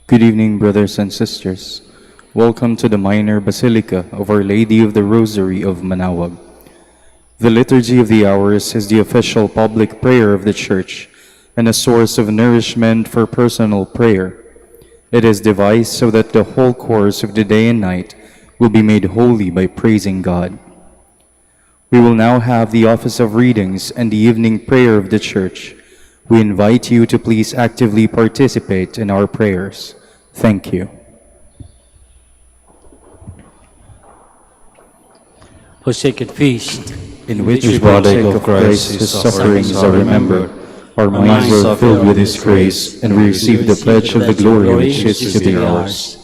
Good evening, brothers and sisters. Welcome to the Minor Basilica of Our Lady of the Rosary of Manaoag. The Liturgy of the Hours is the official public prayer of the Church and a source of nourishment for personal prayer. It is devised so that the whole course of the day and night will be made holy by praising God. We will now have the office of readings and the evening prayer of the Church. We invite you to please actively participate in our prayers. Thank you. O sacred feast, In which for the sake of Christ his sufferings are remembered, our minds are filled with his grace, and we receive the pledge of the glory which is to be ours.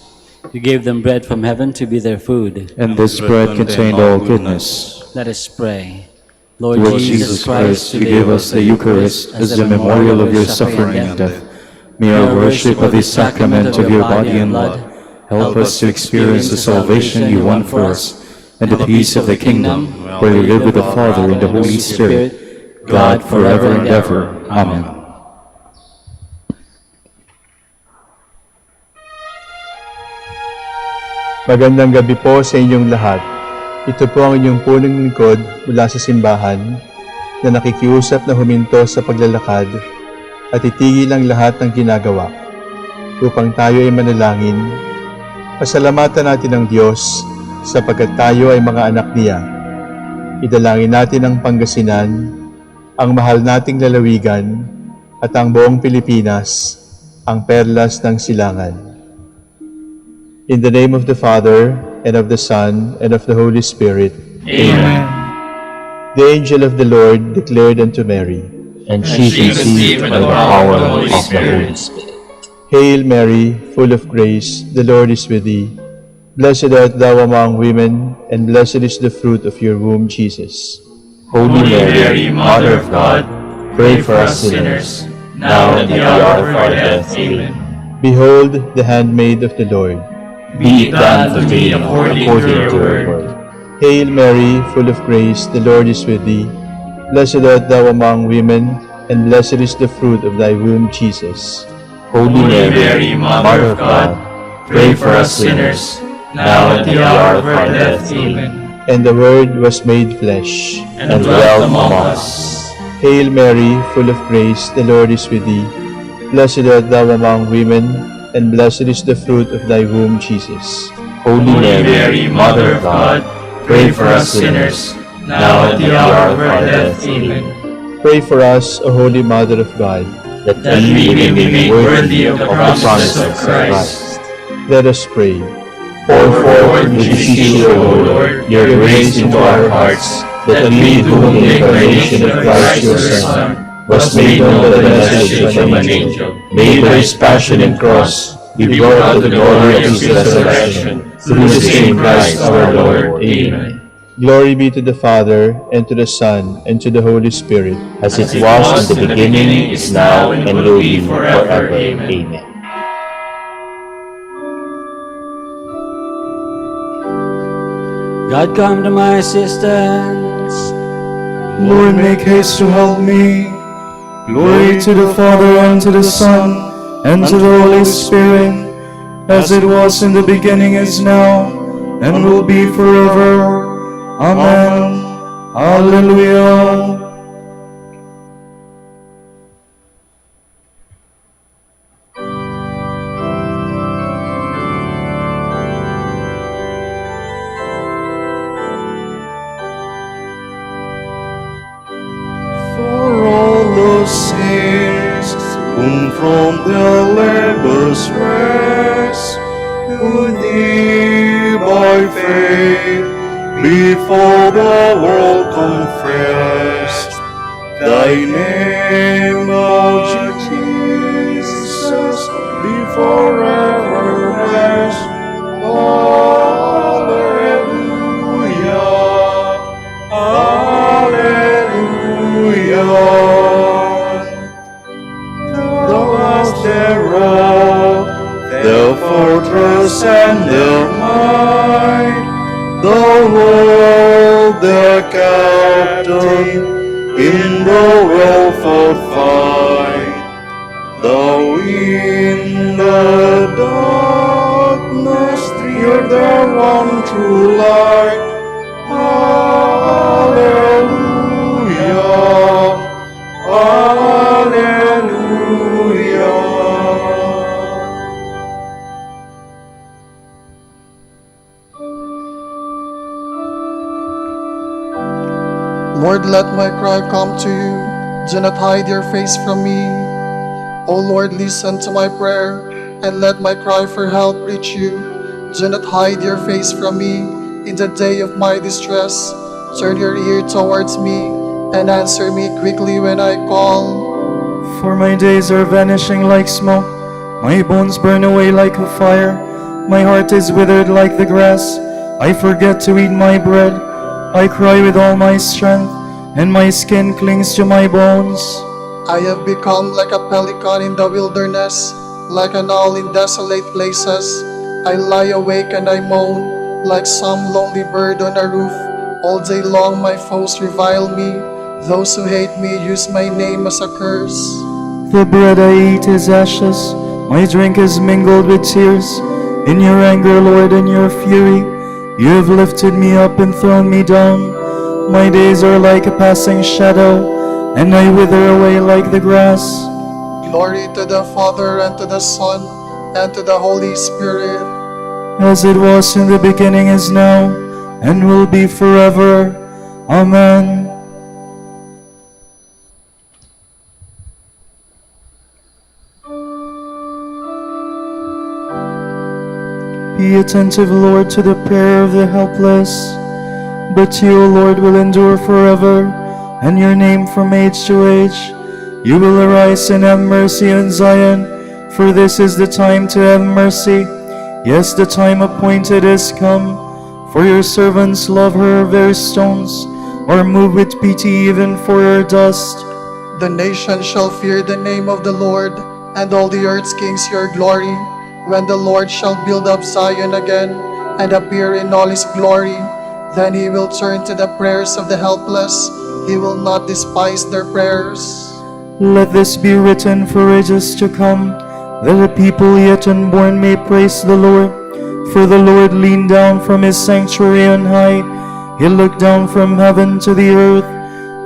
You gave them bread from heaven to be their food. And this bread contained all goodness. Let us pray. Lord Jesus Christ, you gave us the Eucharist as the memorial of your suffering and death. May our worship of this sacrament of your body and blood help us to experience the salvation you won for us, and the peace of the kingdom, where you live with the Father and the Holy Spirit, God forever and ever. Amen. Magandang gabi po sa inyong lahat. Ito po ang inyong punong lingkod mula sa simbahan na nakikiusap na huminto sa paglalakad at itigil ang lahat ng ginagawa upang tayo ay manalangin. Pasalamatan natin ang Diyos sapagkat tayo ay mga anak niya. Idalangin natin ang Pangasinan, ang mahal nating lalawigan, at ang buong Pilipinas, ang perlas ng silangan. In the name of the Father, and of the Son, and of the Holy Spirit. Amen. The angel of the Lord declared unto Mary, And she conceived by the power of the Holy Spirit. Hail Mary, full of grace, the Lord is with thee. Blessed art thou among women, and blessed is the fruit of your womb, Jesus. Holy Mary, Mother of God, pray for us sinners, now and at the hour of our death. Amen. Behold the handmaid of the Lord. Be it done to me according to your word. Hail Mary, full of grace, the Lord is with thee. Blessed art thou among women, and blessed is the fruit of thy womb, Jesus. Holy Mary, Mother of God, pray for us sinners, now and at the hour of our death. Amen. And the Word was made flesh, And dwelt among us. Hail Mary, full of grace, the Lord is with thee. Blessed art thou among women, and blessed is the fruit of thy womb, Jesus. Holy Mary, Mother of God, pray for us sinners, now and at the hour of our death. Amen. Pray for us, O Holy Mother of God. That we may be made worthy of the promises of Christ. Let us pray. Pour forth, we beseech you, O Lord, your grace into our hearts, that we, to whom the incarnation of Christ your Son was made known by the message of an angel, made by his passion and cross, be brought to the glory of his resurrection, through the same Christ our Lord. Amen. Glory be to the Father, and to the Son, and to the Holy Spirit. As it was in the beginning, is now, and will be forever. Amen. God come to my assistance. Lord, make haste to help me. Glory to the Father, and to the Son, and to the Holy Spirit, as it was in the beginning, is now, and will be forever. Amen. Hallelujah. For all the saints whom from their labors rest, who thee by faith before the world confessed, thy name, O Jesus, be forever blessed. Hallelujah, hallelujah. Thou hast thereof, their fortress and their might, the Lord their captain in the well-fought fight. Thou in the dark to Lord. Hallelujah. Hallelujah. Lord, let my cry come to you. Do not hide your face from me. O Lord, listen to my prayer and let my cry for help reach you. Do not hide your face from me in the day of my distress. Turn your ear towards me and answer me quickly when I call. For my days are vanishing like smoke, my bones burn away like a fire. My heart is withered like the grass, I forget to eat my bread. I cry with all my strength, and my skin clings to my bones. I have become like a pelican in the wilderness, like an owl in desolate places. I lie awake and I moan, like some lonely bird on a roof. All day long my foes revile me. Those who hate me use my name as a curse. The bread I eat is ashes, my drink is mingled with tears. In your anger, Lord, in your fury, you have lifted me up and thrown me down. My days are like a passing shadow, and I wither away like the grass. Glory to the Father, and to the Son, and to the Holy Spirit. As it was in the beginning, is now, and will be forever. Amen. Be attentive, Lord, to the prayer of the helpless. But you, O Lord, will endure forever, and your name from age to age. You will arise and have mercy on Zion, for this is the time to have mercy. Yes, the time appointed is come, for your servants love her very stones, are moved with pity even for her dust. The nations shall fear the name of the Lord, and all the earth's kings your glory, when the Lord shall build up Zion again, and appear in all his glory. Then he will turn to the prayers of the helpless. He will not despise their prayers. Let this be written for ages to come, that the people yet unborn may praise the Lord. For the Lord leaned down from his sanctuary on high. He looked down from heaven to the earth,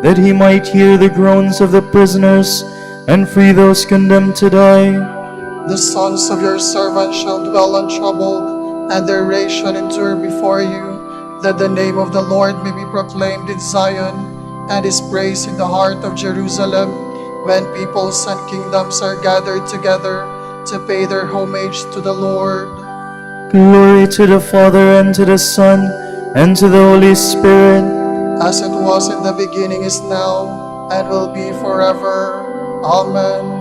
that he might hear the groans of the prisoners, and free those condemned to die. The sons of your servants shall dwell untroubled, and their race shall endure before you, that the name of the Lord may be proclaimed in Zion, and his praise in the heart of Jerusalem, when peoples and kingdoms are gathered together to pay their homage to the Lord. Glory to the Father, and to the Son, and to the Holy Spirit. As it was in the beginning, is now, and will be forever. Amen.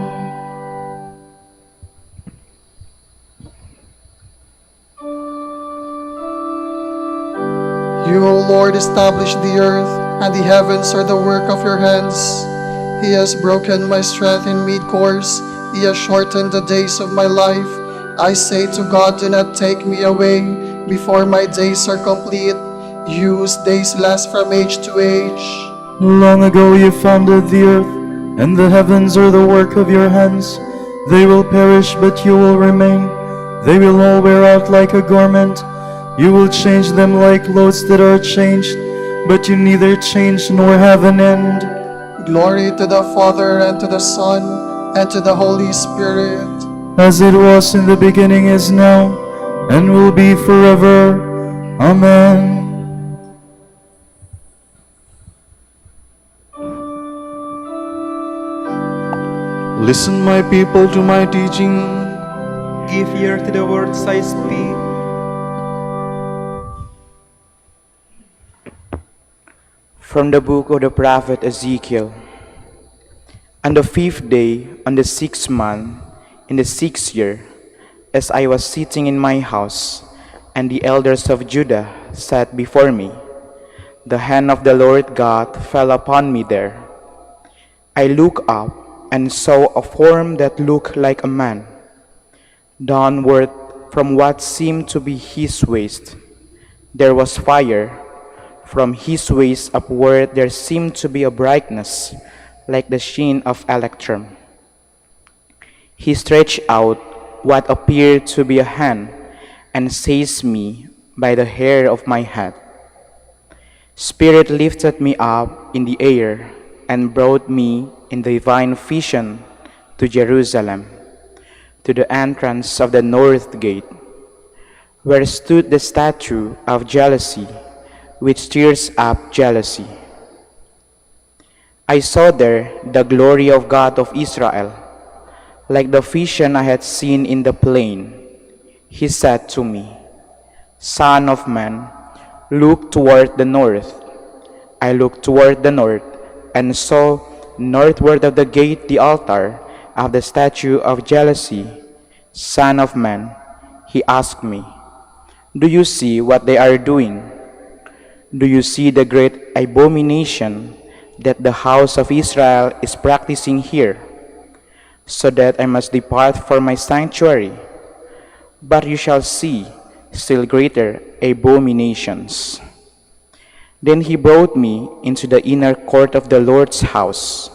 You, O Lord, established the earth, and the heavens are the work of your hands. He has broken my strength in mid-course. He has shortened the days of my life. I say to God, do not take me away before my days are complete. You whose days last from age to age. Long ago you founded the earth, and the heavens are the work of your hands. They will perish, but you will remain. They will all wear out like a garment. You will change them like clothes that are changed, but you neither change nor have an end. Glory to the Father, and to the Son, and to the Holy Spirit. As it was in the beginning, is now, and will be forever. Amen. Listen, my people, to my teaching. Give ear to the words I speak. From the book of the prophet Ezekiel. On the 5th day, on the 6th month, in the 6th year, as I was sitting in my house, and the elders of Judah sat before me, the hand of the Lord God fell upon me there. I looked up and saw a form that looked like a man, downward from what seemed to be his waist. There was fire. From his waist upward there seemed to be a brightness, like the sheen of electrum. He stretched out what appeared to be a hand, and seized me by the hair of my head. Spirit lifted me up in the air and brought me in divine vision to Jerusalem, to the entrance of the north gate, where stood the statue of jealousy, which stirs up jealousy. I saw there the glory of God of Israel, like the vision I had seen in the plain. He said to me, Son of man, look toward the north. I looked toward the north and saw northward of the gate the altar of the statue of jealousy. Son of man, he asked me, do you see what they are doing? Do you see the great abomination that the house of Israel is practicing here, so that I must depart from my sanctuary? But you shall see still greater abominations. Then he brought me into the inner court of the Lord's house,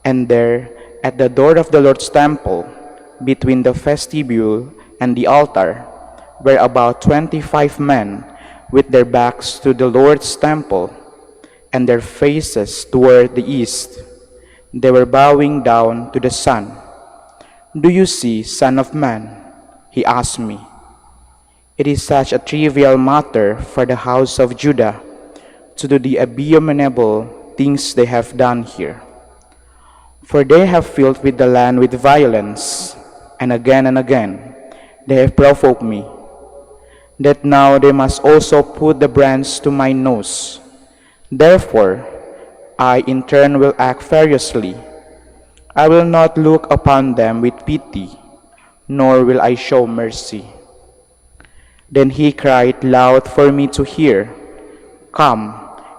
and there, at the door of the Lord's temple, between the vestibule and the altar, were about 25 men with their backs to the Lord's temple, and their faces toward the east. They were bowing down to the sun. Do you see, Son of Man? He asked me. It is such a trivial matter for the house of Judah to do the abominable things they have done here. For they have filled with the land with violence, and again they have provoked me, that now they must also put the brands to my nose. Therefore, I in turn will act furiously. I will not look upon them with pity, nor will I show mercy. Then he cried loud for me to hear, Come,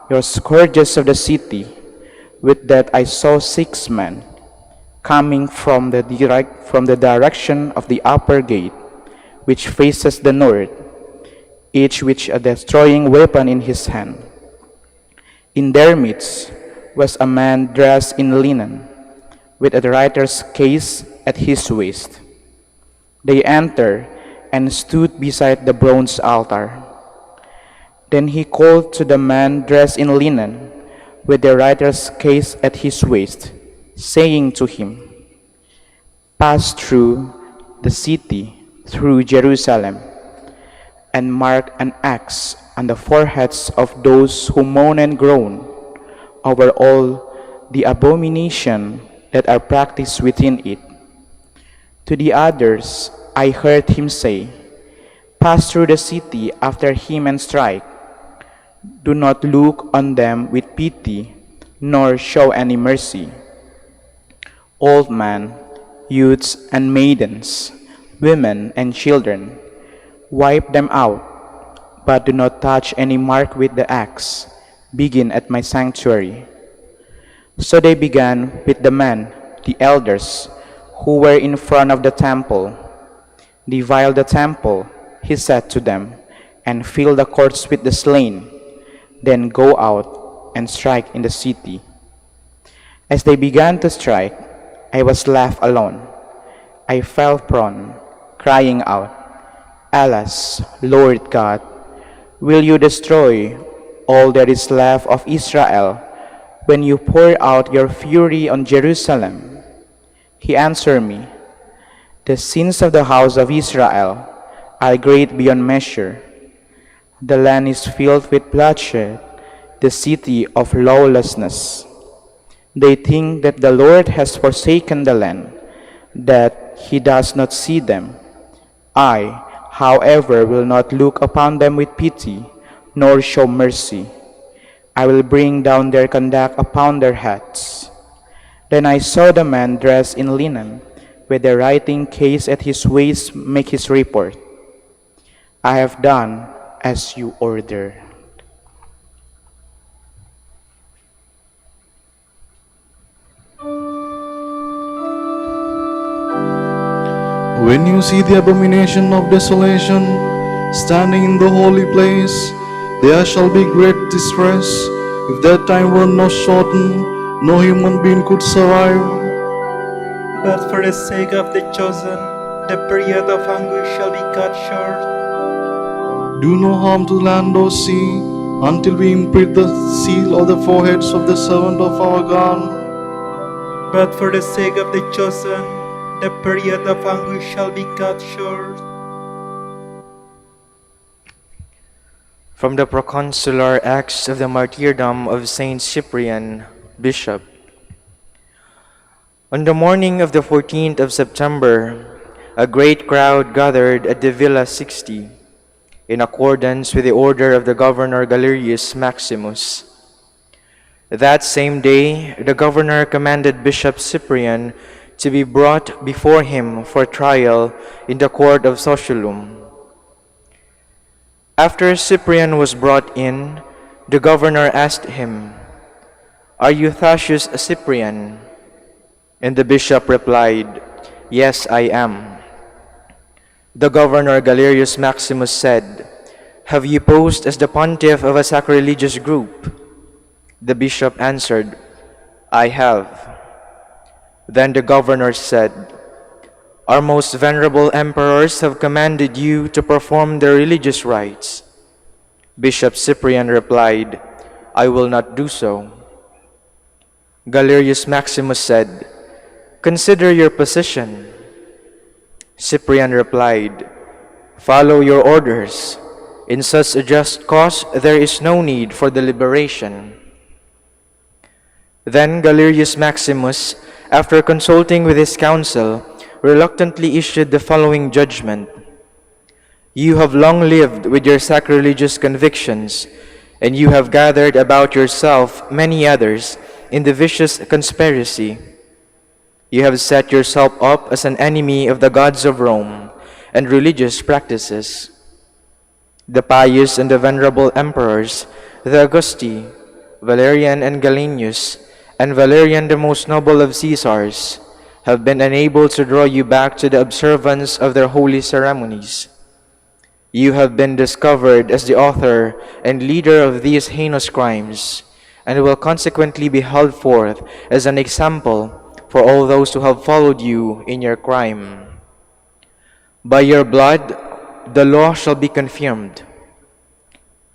your scourges of the city. With that I saw 6 men coming from the direction of the upper gate, which faces the north, each with a destroying weapon in his hand. In their midst was a man dressed in linen, with a writer's case at his waist. They entered and stood beside the bronze altar. Then he called to the man dressed in linen, with the writer's case at his waist, saying to him, Pass through the city, through Jerusalem, and mark an X on the foreheads of those who moan and groan over all the abomination that are practiced within it. To the others I heard him say, Pass through the city after him and strike. Do not look on them with pity, nor show any mercy. Old men, youths and maidens, women and children, wipe them out, but do not touch any mark with the axe. Begin at my sanctuary. So they began with the men, the elders, who were in front of the temple. Defile the temple, he said to them, and fill the courts with the slain. Then go out and strike in the city. As they began to strike, I was left alone. I fell prone, crying out, Alas, Lord God, will you destroy all that is left of Israel when you pour out your fury on Jerusalem? He answered me, The sins of the house of Israel are great beyond measure. The land is filled with bloodshed, the city of lawlessness. They think that the Lord has forsaken the land, that he does not see them. I, however, will not look upon them with pity, nor show mercy. I will bring down their conduct upon their heads. Then I saw the man dressed in linen, with the writing case at his waist, make his report. I have done as you order. When you see the abomination of desolation standing in the holy place, there shall be great distress. If that time were not shortened, no human being could survive. But for the sake of the chosen, the period of anguish shall be cut short. do no harm to land or sea, until we imprint the seal of the foreheads of the servant of our God. But for the sake of the chosen, the period of anguish shall be cut short. From the proconsular acts of the martyrdom of Saint Cyprian, Bishop. On the morning of the 14th of September, a great crowd gathered at the Villa 60, in accordance with the order of the Governor Galerius Maximus. That same day, the governor commanded Bishop Cyprian to be brought before him for trial in the court of Sociolum. After Cyprian was brought in, the governor asked him, "Are you Thasius Cyprian?" And the bishop replied, "Yes, I am." The governor Galerius Maximus said, "Have you posed as the pontiff of a sacrilegious group?" The bishop answered, "I have." Then the governor said, "Our most venerable emperors have commanded you to perform their religious rites." Bishop Cyprian replied, "I will not do so." Galerius Maximus said, "Consider your position." Cyprian replied, "Follow your orders. In such a just cause, there is no need for deliberation." Then Galerius Maximus, after consulting with his council, reluctantly issued the following judgment. "You have long lived with your sacrilegious convictions, and you have gathered about yourself many others in the vicious conspiracy. You have set yourself up as an enemy of the gods of Rome and religious practices. The pious and the venerable emperors, the Augusti, Valerian and Galenius, and Valerian the most noble of Caesars, have been unable to draw you back to the observance of their holy ceremonies. You have been discovered as the author and leader of these heinous crimes, and will consequently be held forth as an example for all those who have followed you in your crime. By your blood, the law shall be confirmed."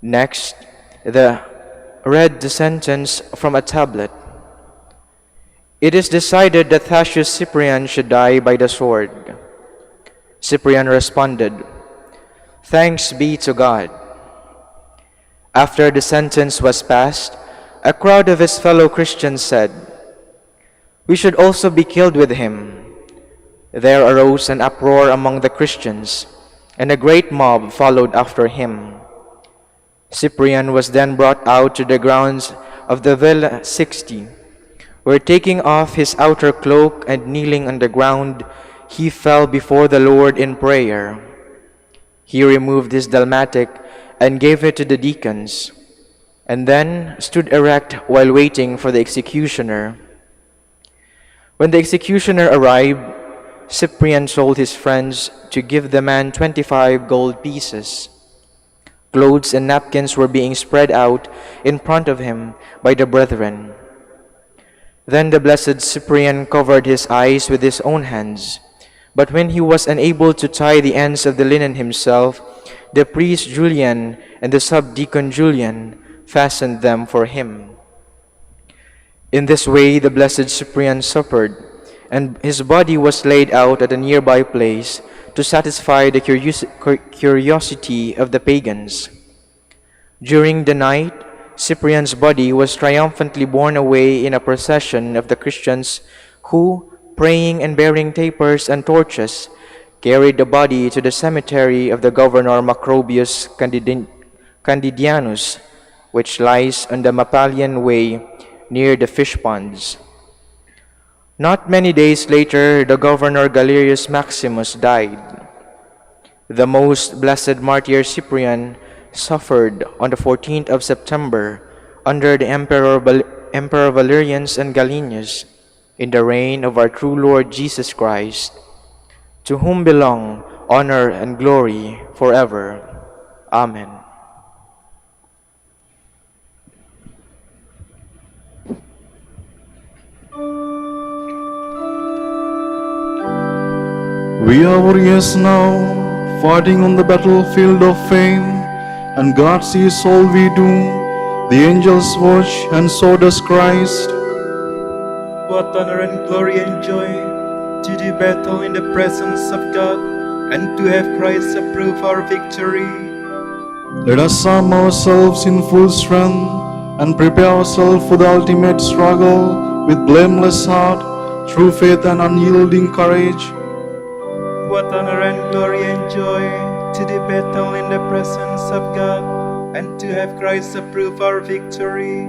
Next, read the sentence from a tablet. "It is decided that Thasius Cyprian should die by the sword." Cyprian responded, "Thanks be to God." After the sentence was passed, a crowd of his fellow Christians said, "We should also be killed with him." There arose an uproar among the Christians, and a great mob followed after him. Cyprian was then brought out to the grounds of the Villa 60, where, taking off his outer cloak and kneeling on the ground, he fell before the Lord in prayer. He removed his dalmatic and gave it to the deacons, and then stood erect while waiting for the executioner. When the executioner arrived, Cyprian told his friends to give the man 25 gold pieces. Clothes and napkins were being spread out in front of him by the brethren. Then the blessed Cyprian covered his eyes with his own hands, but when he was unable to tie the ends of the linen himself, the priest Julian and the subdeacon Julian fastened them for him. In this way the blessed Cyprian suffered, and his body was laid out at a nearby place to satisfy the curiosity of the pagans. During the night, Cyprian's body was triumphantly borne away in a procession of the Christians who, praying and bearing tapers and torches, carried the body to the cemetery of the governor Macrobius Candidianus, which lies on the Mappalian Way near the fish ponds. Not many days later, the governor Galerius Maximus died. The most blessed martyr Cyprian suffered on the 14th of September under the Emperor Valerians and Galenius in the reign of our true Lord Jesus Christ, to whom belong honor and glory forever. Amen. We are warriors now, fighting on the battlefield of fame. and God sees all we do. The angels watch, and so does Christ. What honor and glory and joy to do battle in the presence of God and to have Christ approve our victory. Let us arm ourselves in full strength and prepare ourselves for the ultimate struggle with blameless heart, true faith, and unyielding courage. What honor and glory and joy to do battle in the presence of God and to have Christ approve our victory.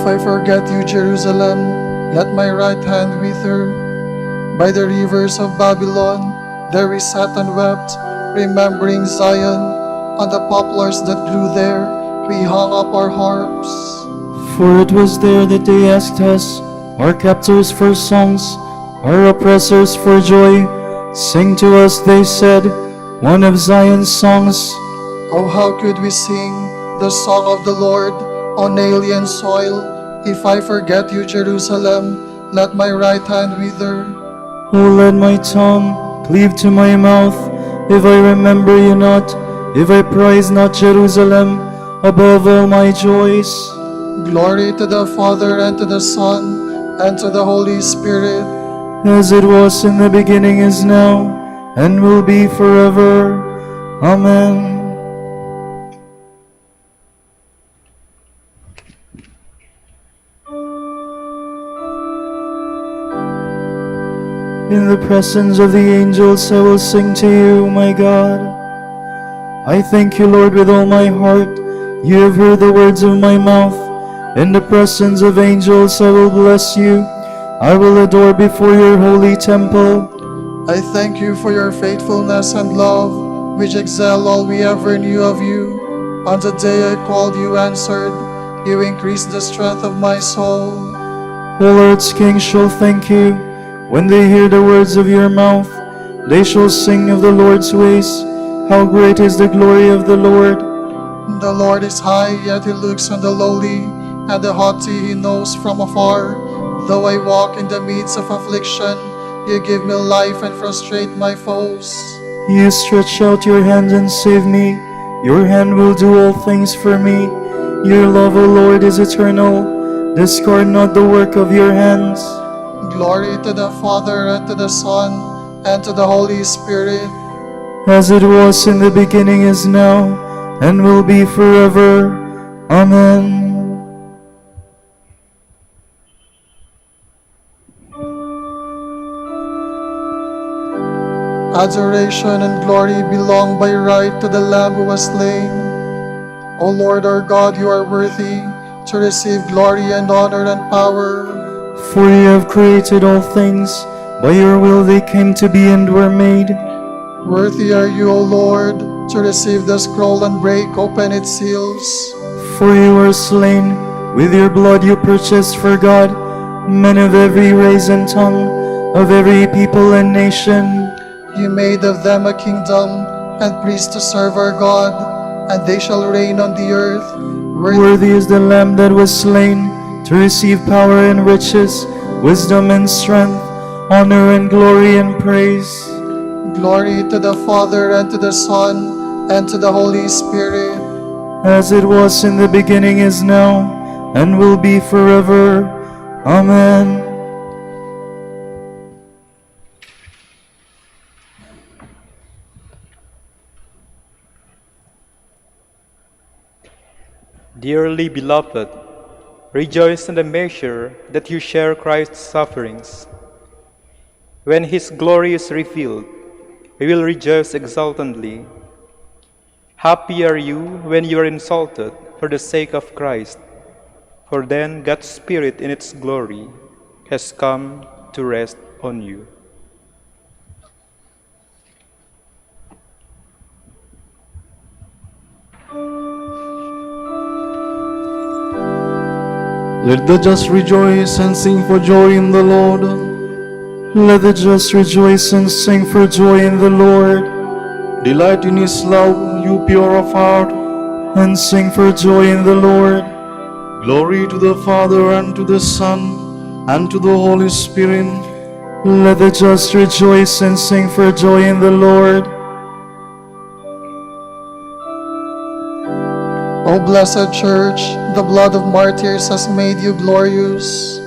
I forget you, Jerusalem, let my right hand wither. By the rivers of Babylon, there we sat and wept, remembering Zion. On the poplars that grew there, we hung up our harps. For it was there that they asked us, our captors for songs, our oppressors for joy. Sing to us, they said, one of Zion's songs. Oh, how could we sing the song of the Lord on alien soil? If I forget you, Jerusalem, let my right hand wither. Oh, let my tongue cleave to my mouth, if I remember you not, if I prize not Jerusalem above all my joys. Glory to the Father, and to the Son, and to the Holy Spirit. As it was in the beginning, is now, and will be forever. Amen. In the presence of the angels I will sing to you, my God. I thank you, Lord, with all my heart. You have heard the words of my mouth. In the presence of angels I will bless you. I will adore before your holy temple. I thank you for your faithfulness and love, which excel all we ever knew of you. On the day I called, you answered. You increased the strength of my soul. All earth's kings shall thank you. When they hear the words of your mouth, they shall sing of the Lord's ways. How great is the glory of the Lord! The Lord is high, yet he looks on the lowly, and the haughty he knows from afar. Though I walk in the midst of affliction, you give me life and frustrate my foes. You stretch out your hand and save me. Your hand will do all things for me. Your love, O Lord, is eternal. Discard not the work of your hands. Glory to the Father, and to the Son, and to the Holy Spirit. As it was in the beginning, is now, and will be forever. Amen. Adoration and glory belong by right to the Lamb who was slain. O Lord our God, you are worthy to receive glory and honor and power. For you have created all things, by your will they came to be and were made. Worthy are you, O Lord, to receive the scroll and break open its seals. For you were slain, with your blood you purchased for God men of every race and tongue, of every people and nation. You made of them a kingdom and priests to serve our God, and they shall reign on the earth. Worthy is the Lamb that was slain, to receive power and riches, wisdom and strength, honor and glory and praise. Glory to the Father, and to the Son, and to the Holy Spirit. As it was in the beginning, is now, and will be forever. Amen. Dearly beloved, rejoice in the measure that you share Christ's sufferings. When his glory is revealed, we will rejoice exultantly. Happy are you when you are insulted for the sake of Christ, for then God's Spirit in its glory has come to rest on you. Let the just rejoice and sing for joy in the Lord. Let the just rejoice and sing for joy in the Lord. Delight in his love, you pure of heart, and sing for joy in the Lord. Glory to the Father, and to the Son, and to the Holy Spirit. Let the just rejoice and sing for joy in the Lord. O blessed Church, the blood of martyrs has made you glorious.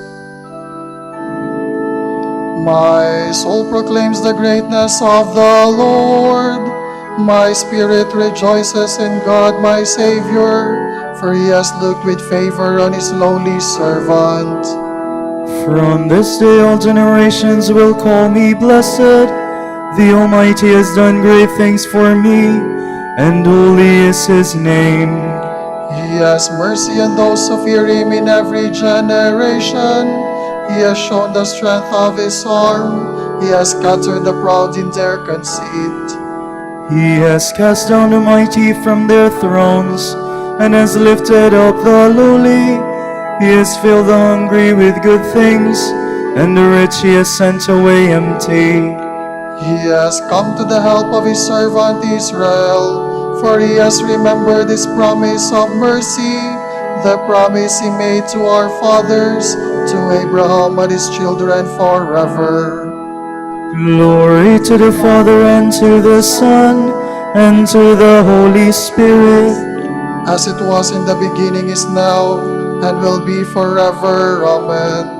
My soul proclaims the greatness of the Lord. My spirit rejoices in God my Savior, for he has looked with favor on his lowly servant. From this day all generations will call me blessed. The Almighty has done great things for me, and holy is his name. He has mercy on those who fear him in every generation. He has shown the strength of his arm. He has scattered the proud in their conceit. He has cast down the mighty from their thrones, and has lifted up the lowly. He has filled the hungry with good things, and the rich he has sent away empty. He has come to the help of his servant Israel, for he has remembered his promise of mercy, the promise he made to our fathers, to Abraham and his children forever. Glory to the Father, and to the Son, and to the Holy Spirit, As it was in the beginning, is now, and will be forever. Amen.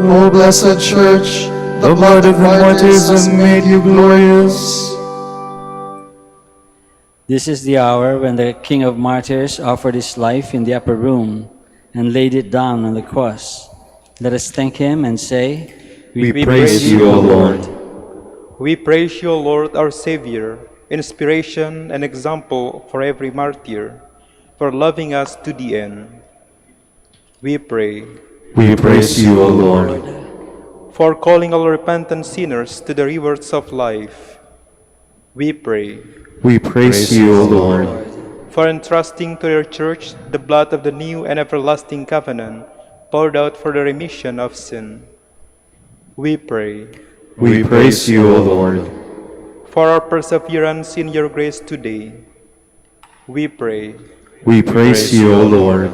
O blessed Church, the blood of the martyrs has made you glorious. This is the hour when the King of Martyrs offered his life in the upper room and laid it down on the cross. Let us thank him and say, We praise you, O Lord. We praise you, O Lord, our Savior, inspiration and example for every martyr, for loving us to the end. We pray. We praise you, O Lord. For calling all repentant sinners to the rewards of life. We pray. We praise you, O Lord. For entrusting to your Church the blood of the new and everlasting covenant, poured out for the remission of sin. We pray. We praise you, O Lord. For our perseverance in your grace today. We pray. We praise you, O Lord.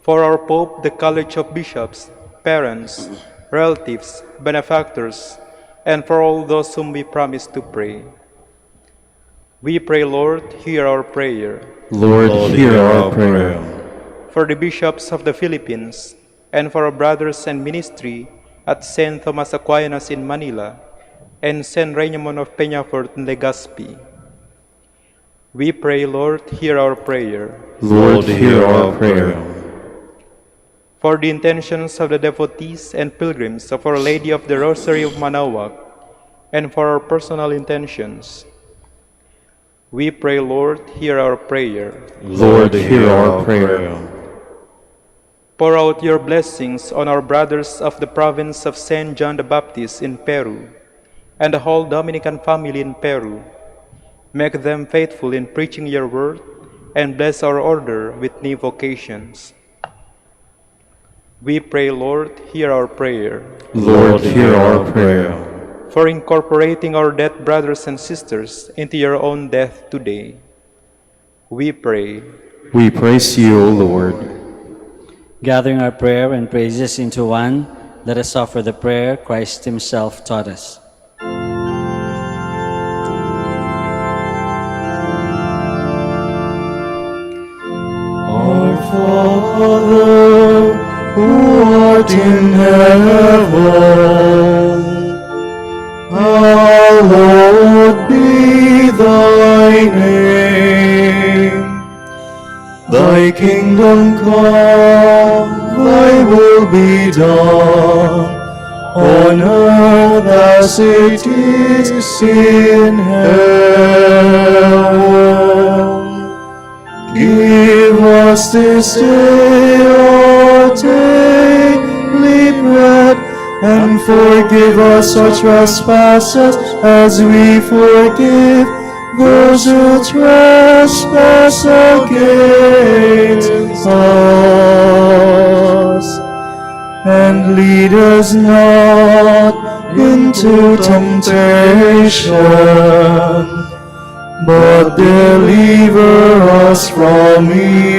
For our Pope, the College of Bishops, parents, relatives, benefactors, and for all those whom we promise to pray. We pray, Lord, hear our prayer. Lord, hear our prayer. For the bishops of the Philippines, and for our brothers and ministry at St. Thomas Aquinas in Manila, and St. Raymond of Peñafort in Legazpi. We pray, Lord, hear our prayer. Lord, hear our prayer. For the intentions of the devotees and pilgrims of Our Lady of the Rosary of Manaoag, and for our personal intentions, we pray, Lord, hear our prayer. Lord, hear our prayer. Pour out your blessings on our brothers of the province of St. John the Baptist in Peru, and the whole Dominican family in Peru. Make them faithful in preaching your word, and bless our order with new vocations. We pray, Lord, hear our prayer. Lord, hear our prayer. For incorporating our dead brothers and sisters into your own death today. We pray. We praise you, O Lord. gathering our prayer and praises into one, let us offer the prayer Christ himself taught us. Our Father, who art in heaven, hallowed be thy name. Thy kingdom come, thy will be done, on earth as it is in heaven. Give us this day our daily bread, and forgive us our trespasses as we forgive those who trespass against us. And lead us not into temptation, but deliver us from evil.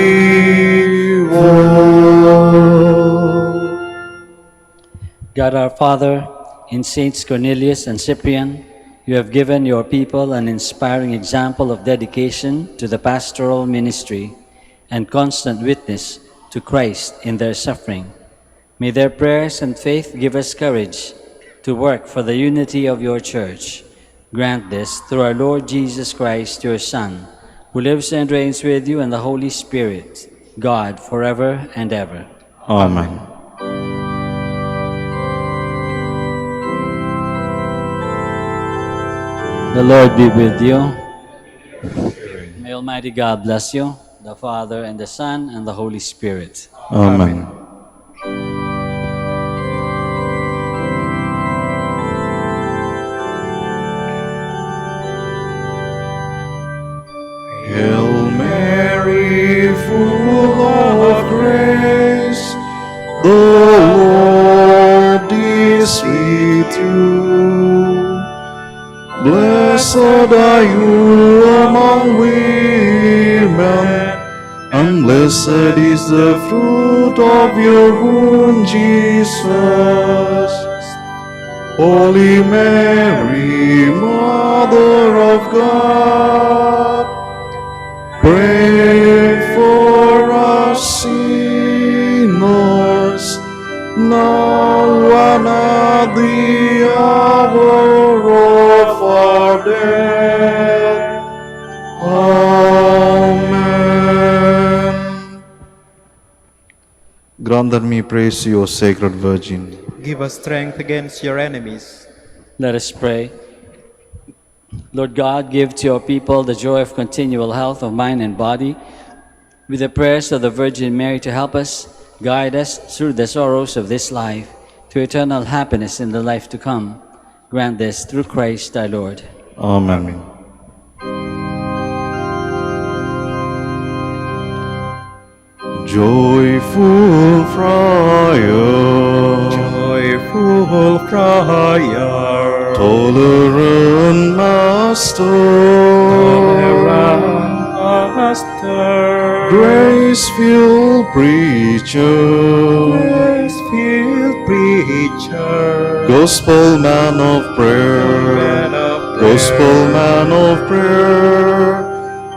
God our Father, in Saints Cornelius and Cyprian, you have given your people an inspiring example of dedication to the pastoral ministry and constant witness to Christ in their suffering. May their prayers and faith give us courage to work for the unity of your Church. Grant this through our Lord Jesus Christ, your Son, who lives and reigns with you and the Holy Spirit, God, forever and ever. Amen. The Lord be with you. May Almighty God bless you, the Father, and the Son, and the Holy Spirit. Amen. Hail Mary, full of grace, the Lord is with you. Blessed are you among women, and blessed is the fruit of your womb, Jesus. Holy Mary, Mother of God, pray for us sinners, now and at the hour of our death. Amen. Grant me praise you, O Sacred Virgin. Give us strength against your enemies. Let us pray. Lord God, give to your people the joy of continual health of mind and body, with the prayers of the Virgin Mary to help us, guide us through the sorrows of this life, to eternal happiness in the life to come. Grant this through Christ our Lord. Amen. Joyful Friar, Joyful Friar, tolerant Master, tolerant Master, grace-filled preacher, grace-filled preacher, gospel man of prayer, man of gospel man of prayer,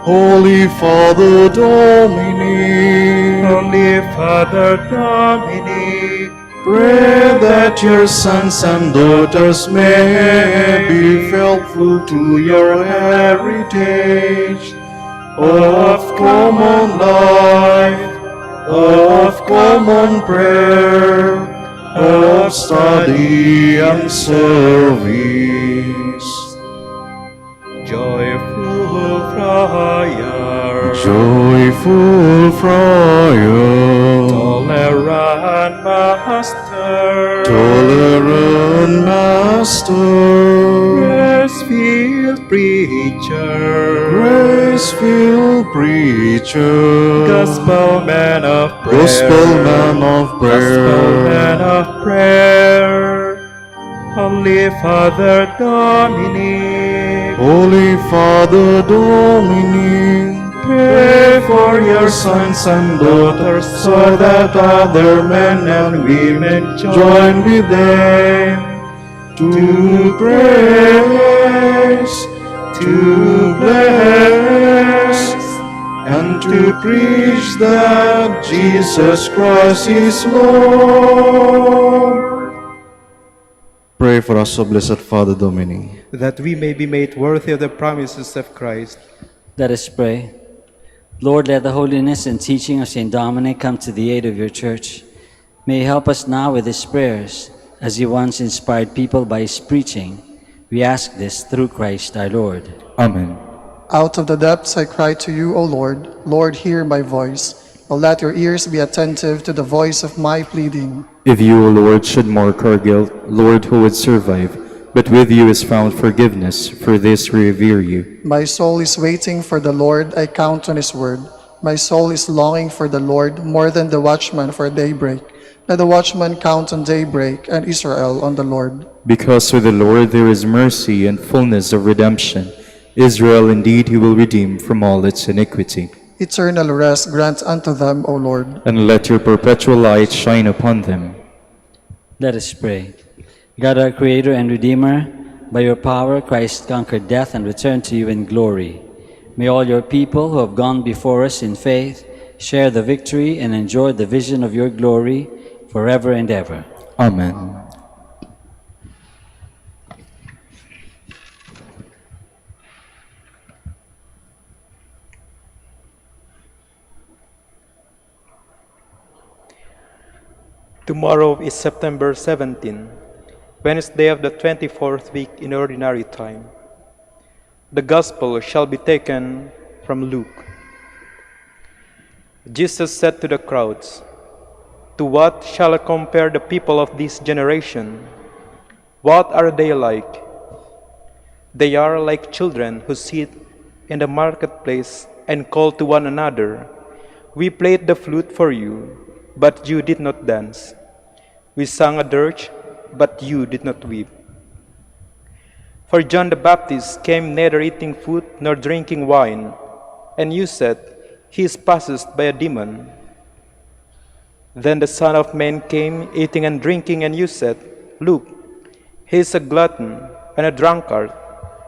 Holy Father Dominic, Holy Father Dominic, pray that your sons and daughters may be faithful to your heritage of common life, of common prayer, of study and service. Joyful Friar, Joyful Friar, tolerant Master, tolerant Master, grace-filled preacher, grace-filled preacher, gospel man of prayer, gospel man of gospel man prayer, of prayer, Holy Father Dominic, Holy Father Dominic, pray for your sons and daughters, so that other men and women join with them to praise, to bless, and to preach that Jesus Christ is Lord. Pray for us, O Blessed Father Dominic. that we may be made worthy of the promises of Christ. Let us pray. Lord, let the holiness and teaching of St. Dominic come to the aid of your church. May he help us now with his prayers, as he once inspired people by his preaching. We ask this through Christ our Lord. Amen. Out of the depths I cry to you, O Lord. Lord, hear my voice. O let your ears be attentive to the voice of my pleading. If you, O Lord, should mark our guilt, Lord, who would survive? But with you is found forgiveness, for this we revere you. My soul is waiting for the Lord, I count on his word. My soul is longing for the Lord more than the watchman for daybreak. Let the watchman count on daybreak, and Israel on the Lord. Because with the Lord there is mercy and fullness of redemption. Israel indeed he will redeem from all its iniquity. Eternal rest grant unto them, O Lord. And let your perpetual light shine upon them. Let us pray. God, our Creator and Redeemer, by your power Christ conquered death and returned to you in glory. May all your people who have gone before us in faith share the victory and enjoy the vision of your glory forever and ever. Amen. Tomorrow is September 17, Wednesday of the 24th week in Ordinary Time. The Gospel shall be taken from Luke. Jesus said to the crowds, "To what shall I compare the people of this generation? What are they like? They are like children who sit in the marketplace and call to one another, 'We played the flute for you, but you did not dance. We sang a dirge, but you did not weep.' For John the Baptist came neither eating food nor drinking wine, and you said, 'He is possessed by a demon.' Then the Son of Man came eating and drinking, and you said, 'Look, he is a glutton and a drunkard,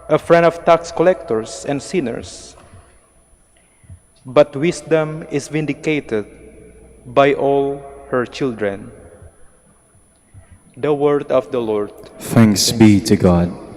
a friend of tax collectors and sinners.' But wisdom is vindicated by all her children." The word of the Lord. Thanks be to God.